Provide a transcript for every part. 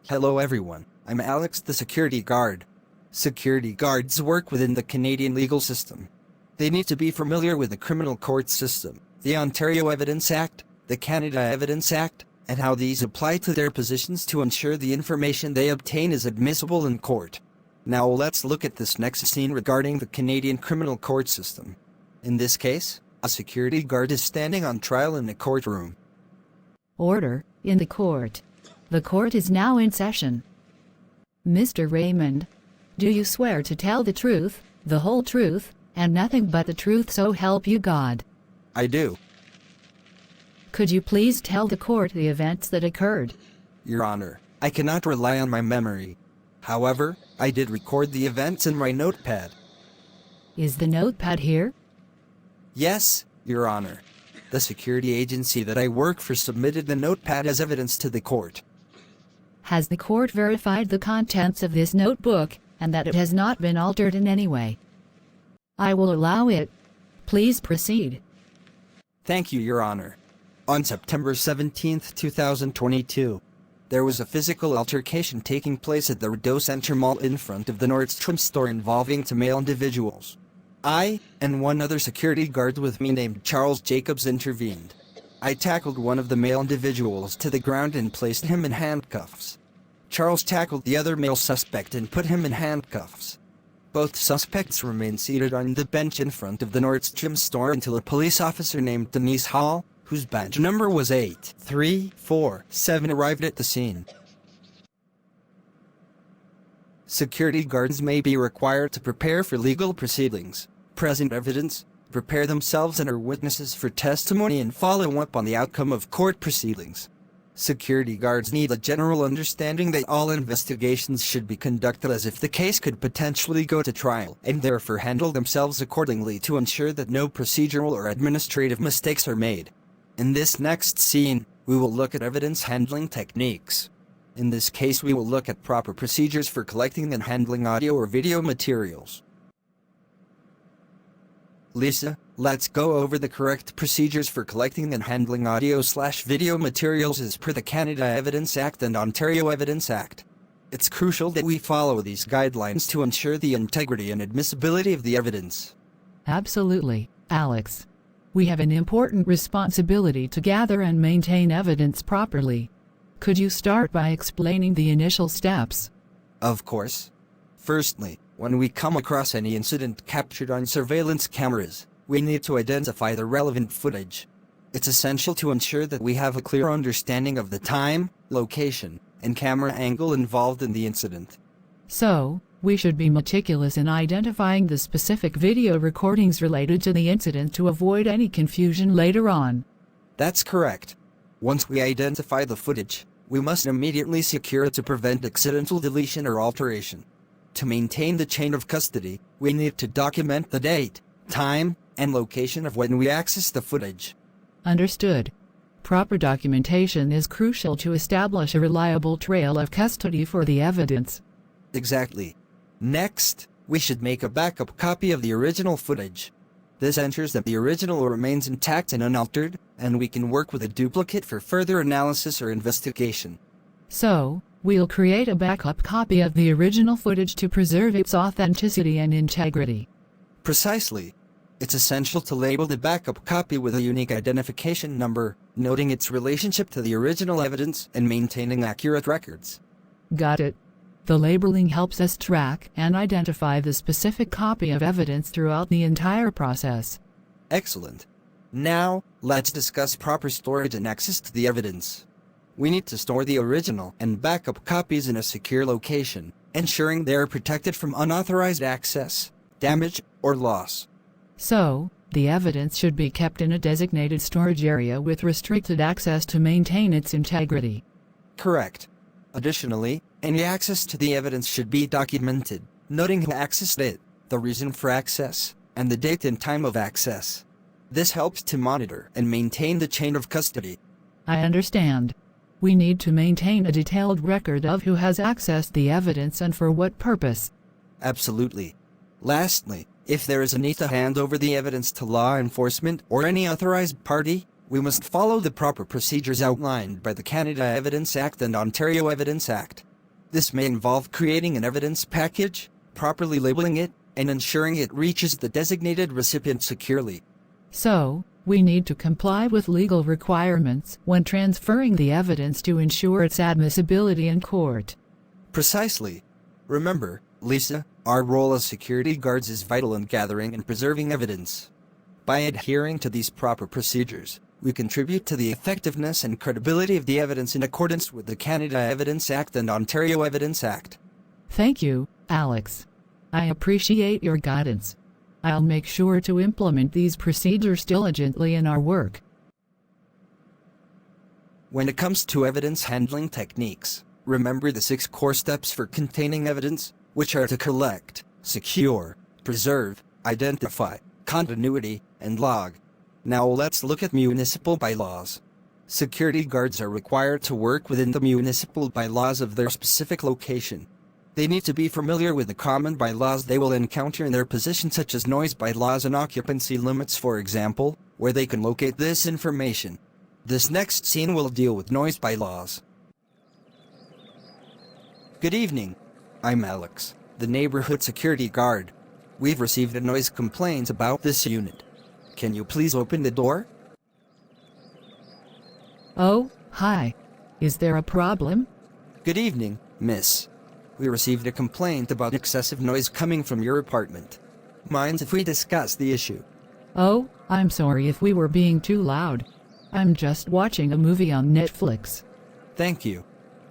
Hello everyone, I'm Alex the security guard. Security guards work within the Canadian legal system. They need to be familiar with the criminal court system, the Ontario Evidence Act, the Canada Evidence Act, and how these apply to their positions to ensure the information they obtain is admissible in court. Now let's look at this next scene regarding the Canadian criminal court system. In this case, a security guard is standing on trial in a courtroom. Order, in the court. The court is now in session. Mr. Raymond, do you swear to tell the truth, the whole truth, and nothing but the truth, so help you God? I do. Could you please tell the court the events that occurred? Your Honor, I cannot rely on my memory. However, I did record the events in my notepad. Is the notepad here? Yes, Your Honor. The security agency that I work for submitted the notepad as evidence to the court. Has the court verified the contents of this notebook, and that it has not been altered in any way? I will allow it. Please proceed. Thank you, Your Honor. On September 17, 2022, there was a physical altercation taking place at the Rideau Centre Mall in front of the Nordstrom store involving two male individuals. I, and one other security guard with me named Charles Jacobs, intervened. I tackled one of the male individuals to the ground and placed him in handcuffs. Charles tackled the other male suspect and put him in handcuffs. Both suspects remained seated on the bench in front of the Nordstrom store until a police officer named Denise Hall, whose badge number was 8347, arrived at the scene. Security guards may be required to prepare for legal proceedings, present evidence, prepare themselves and/or witnesses for testimony, and follow up on the outcome of court proceedings. Security guards need a general understanding that all investigations should be conducted as if the case could potentially go to trial, and therefore handle themselves accordingly to ensure that no procedural or administrative mistakes are made. In this next scene, we will look at evidence handling techniques. In this case, we will look at proper procedures for collecting and handling audio or video materials. Lisa, let's go over the correct procedures for collecting and handling audio/video materials as per the Canada Evidence Act and Ontario Evidence Act. It's crucial that we follow these guidelines to ensure the integrity and admissibility of the evidence. Absolutely, Alex. We have an important responsibility to gather and maintain evidence properly. Could you start by explaining the initial steps? Of course. Firstly, when we come across any incident captured on surveillance cameras, we need to identify the relevant footage. It's essential to ensure that we have a clear understanding of the time, location, and camera angle involved in the incident. So, we should be meticulous in identifying the specific video recordings related to the incident to avoid any confusion later on. That's correct. Once we identify the footage, we must immediately secure it to prevent accidental deletion or alteration. To maintain the chain of custody, we need to document the date, time, and location of when we access the footage. Understood. Proper documentation is crucial to establish a reliable trail of custody for the evidence. Exactly. Next, we should make a backup copy of the original footage. This ensures that the original remains intact and unaltered, and we can work with a duplicate for further analysis or investigation. So, we'll create a backup copy of the original footage to preserve its authenticity and integrity. Precisely. It's essential to label the backup copy with a unique identification number, noting its relationship to the original evidence and maintaining accurate records. Got it. The labeling helps us track and identify the specific copy of evidence throughout the entire process. Excellent. Now, let's discuss proper storage and access to the evidence. We need to store the original and backup copies in a secure location, ensuring they are protected from unauthorized access, damage, or loss. So, the evidence should be kept in a designated storage area with restricted access to maintain its integrity. Correct. Additionally, any access to the evidence should be documented, noting who accessed it, the reason for access, and the date and time of access. This helps to monitor and maintain the chain of custody. I understand. We need to maintain a detailed record of who has accessed the evidence and for what purpose. Absolutely. Lastly, if there is a need to hand over the evidence to law enforcement or any authorized party, we must follow the proper procedures outlined by the Canada Evidence Act and Ontario Evidence Act. This may involve creating an evidence package, properly labeling it, and ensuring it reaches the designated recipient securely. So, we need to comply with legal requirements when transferring the evidence to ensure its admissibility in court. Precisely. Remember, Lisa, our role as security guards is vital in gathering and preserving evidence. By adhering to these proper procedures, we contribute to the effectiveness and credibility of the evidence in accordance with the Canada Evidence Act and Ontario Evidence Act. Thank you, Alex. I appreciate your guidance. I'll make sure to implement these procedures diligently in our work. When it comes to evidence handling techniques, remember the 6 core steps for containing evidence, which are to collect, secure, preserve, identify, continuity, and log. Now let's look at municipal bylaws. Security guards are required to work within the municipal bylaws of their specific location. They need to be familiar with the common bylaws they will encounter in their position, such as noise bylaws and occupancy limits, for example, where they can locate this information. This next scene will deal with noise bylaws. Good evening. I'm Alex, the neighborhood security guard. We've received a noise complaint about this unit. Can you please open the door? Oh, hi. Is there a problem? Good evening, miss. We received a complaint about excessive noise coming from your apartment. Mind if we discuss the issue? Oh, I'm sorry if we were being too loud. I'm just watching a movie on Netflix. Thank you.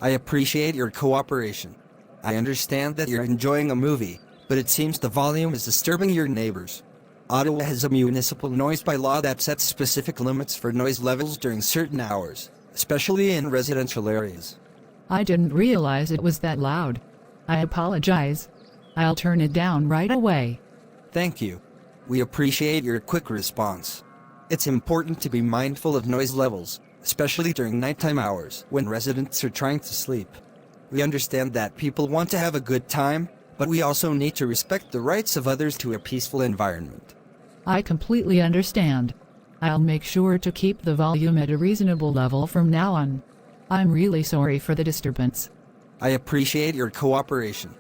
I appreciate your cooperation. I understand that you're enjoying a movie, but it seems the volume is disturbing your neighbors. Ottawa has a municipal noise bylaw that sets specific limits for noise levels during certain hours, especially in residential areas. I didn't realize it was that loud. I apologize. I'll turn it down right away. Thank you. We appreciate your quick response. It's important to be mindful of noise levels, especially during nighttime hours when residents are trying to sleep. We understand that people want to have a good time, but we also need to respect the rights of others to a peaceful environment. I completely understand. I'll make sure to keep the volume at a reasonable level from now on. I'm really sorry for the disturbance. I appreciate your cooperation.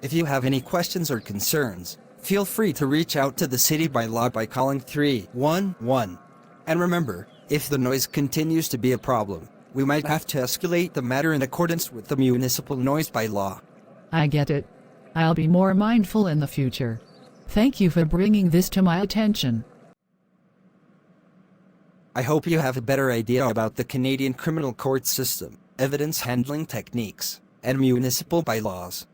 If you have any questions or concerns, feel free to reach out to the city bylaw by calling 311. And remember, if the noise continues to be a problem, we might have to escalate the matter in accordance with the municipal noise bylaw. I get it. I'll be more mindful in the future. Thank you for bringing this to my attention. I hope you have a better idea about the Canadian criminal court system, evidence handling techniques, and municipal bylaws.